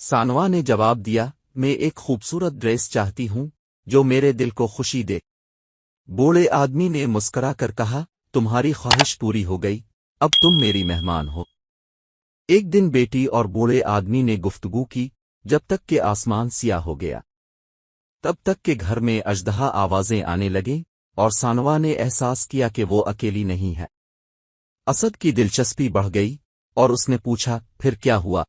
सानवा ने जवाब दिया, मैं एक खूबसूरत ड्रेस चाहती हूँ जो मेरे दिल को खुशी दे। बूढ़े आदमी ने मुस्करा कर कहा, तुम्हारी ख्वाहिश पूरी हो गई, अब तुम मेरी मेहमान हो। एक दिन बेटी और बूढ़े आदमी ने गुफ्तगू की, जब तक कि आसमान सियाह हो गया। तब तक के घर में अजदहा आवाजें आने लगीं और सानवा ने एहसास किया कि वो अकेली नहीं है। असद की दिलचस्पी बढ़ गई और उसने पूछा, फिर क्या हुआ?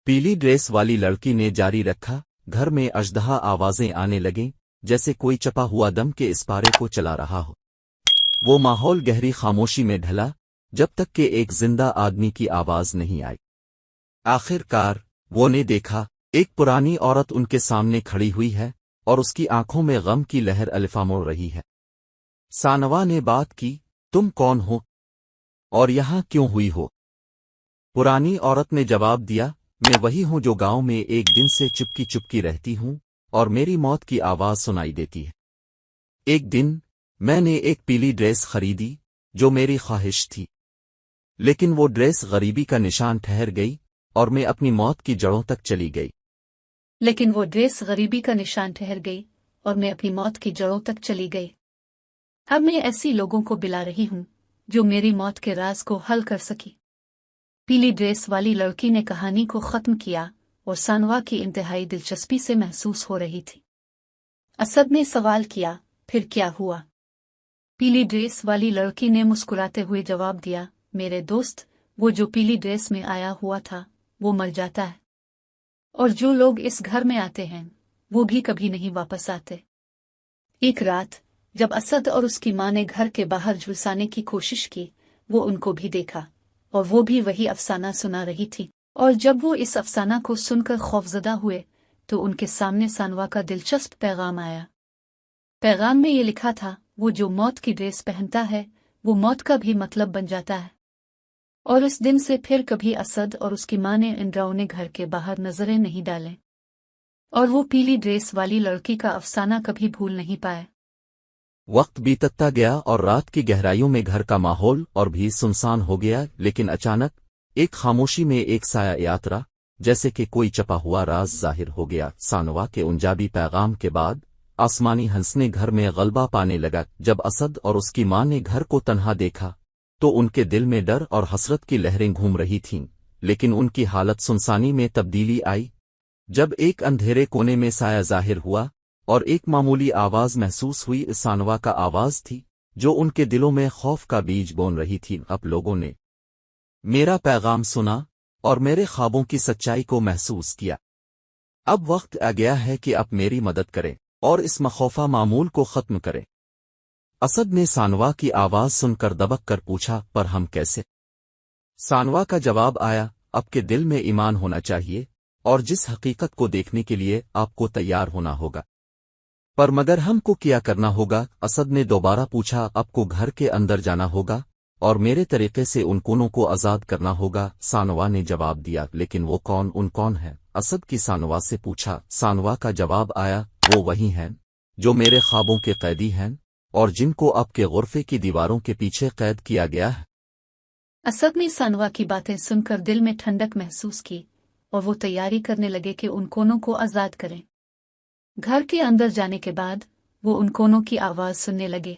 पीली ड्रेस वाली लड़की ने जारी रखा, घर में अजदहा आवाजें आने लगीं, जैसे कोई चपा हुआ दम के इस पारे को चला रहा हो। वो माहौल गहरी खामोशी में ढला, जब तक कि एक जिंदा आदमी की आवाज नहीं आई। आखिरकार वो ने देखा, एक पुरानी औरत उनके सामने खड़ी हुई है और उसकी आंखों में गम की लहर अलिफामोड़ रही है। सानवा ने बात की, तुम कौन हो और यहां क्यों हुई हो? पुरानी औरत ने जवाब दिया, मैं वही हूं जो गांव में एक दिन से चुपकी चुपकी रहती हूं और मेरी मौत की आवाज सुनाई देती है। एक दिन मैंने एक पीली ड्रेस खरीदी जो मेरी ख्वाहिश थी, लेकिन वो ड्रेस गरीबी का निशान ठहर गई और मैं अपनी मौत की जड़ों तक चली गई। लेकिन वो ड्रेस गरीबी का निशान ठहर गई और मैं अपनी मौत की जड़ों तक चली गई। अब मैं ऐसी लोगों को बिला रही हूं जो मेरी मौत के राज को हल कर सकी। पीली ड्रेस वाली लड़की ने कहानी को खत्म किया और सानवा की इंतहाई दिलचस्पी से महसूस हो रही थी। असद ने सवाल किया, फिर क्या हुआ? पीली ड्रेस वाली लड़की ने मुस्कुराते हुए जवाब दिया, मेरे दोस्त, वो जो पीली ड्रेस में आया हुआ था वो मर जाता है, और जो लोग इस घर में आते हैं वो भी कभी नहीं वापस आते। एक रात जब असद और उसकी मां ने घर के बाहर झुलसाने की कोशिश की, वो उनको भी देखा और वो भी वही अफसाना सुना रही थी। और जब वो इस अफसाना को सुनकर खौफजदा हुए तो उनके सामने सानवा का दिलचस्प पैगाम आया। पैगाम में ये लिखा था, वो जो मौत की ड्रेस पहनता है वो मौत का भी मतलब बन जाता है। और इस दिन से फिर कभी असद और उसकी मां ने इन डरावने घर के बाहर नजरें नहीं डालें और वो पीली ड्रेस वाली लड़की का अफसाना कभी भूल नहीं पाए। वक्त बीतता गया और रात की गहराइयों में घर का माहौल और भी सुनसान हो गया, लेकिन अचानक एक खामोशी में एक साया यात्रा, जैसे कि कोई चपा हुआ राज जाहिर हो गया। सानवा के उनजाबी पैगाम के बाद आसमानी हंसने घर में गलबा पाने लगा। जब असद और उसकी मां ने घर को तन्हा देखा तो उनके दिल में डर और हसरत की लहरें घूम रही थीं, लेकिन उनकी हालत सुनसानी में तब्दीली आई जब एक अंधेरे कोने में साया जाहिर हुआ और एक मामूली आवाज महसूस हुई। सानवा का आवाज थी जो उनके दिलों में खौफ का बीज बोन रही थी। अब लोगों ने मेरा पैगाम सुना और मेरे ख्वाबों की सच्चाई को महसूस किया। अब वक्त आ गया है कि आप मेरी मदद करें और इस मखौफा मामूल को खत्म करें। असद ने सानवा की आवाज सुनकर दबक कर पूछा, पर हम कैसे? सानवा का जवाब आया, आपके दिल में ईमान होना चाहिए और जिस हकीकत को देखने के लिए आपको तैयार होना होगा। पर मगर हमको क्या करना होगा? असद ने दोबारा पूछा, आपको घर के अंदर जाना होगा और मेरे तरीके से उन कोनों को आजाद करना होगा। सानवा ने जवाब दिया, लेकिन वो कौन है? असद की सानवा से पूछा। सानवा का जवाब आया, वो वही हैं जो मेरे ख्वाबों के कैदी हैं और जिनको आपके गुरफे की दीवारों के पीछे कैद किया गया है। असद ने सानवा की बातें सुनकर दिल में ठंडक महसूस की और वो तैयारी करने लगे कि उन कोनों को आजाद करें। घर के अंदर जाने के बाद वो उन कोनों की आवाज सुनने लगे।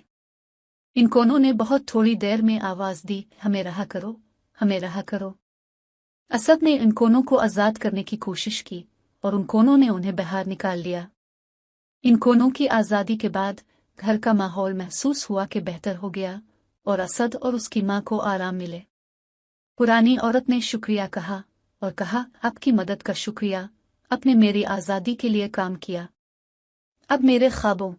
इन कोनों ने बहुत थोड़ी देर में आवाज दी, हमें रहा करो, हमें रहा करो। असद ने इन कोनों को आजाद करने की कोशिश की और उन कोनों ने उन्हें बाहर निकाल लिया। इन कोनों की आजादी के बाद घर का माहौल महसूस हुआ कि बेहतर हो गया और असद और उसकी मां को आराम मिले। पुरानी औरत ने शुक्रिया कहा और कहा, आपकी मदद का शुक्रिया, आपने मेरी आजादी के लिए काम किया। अब मेरे ख्वाबों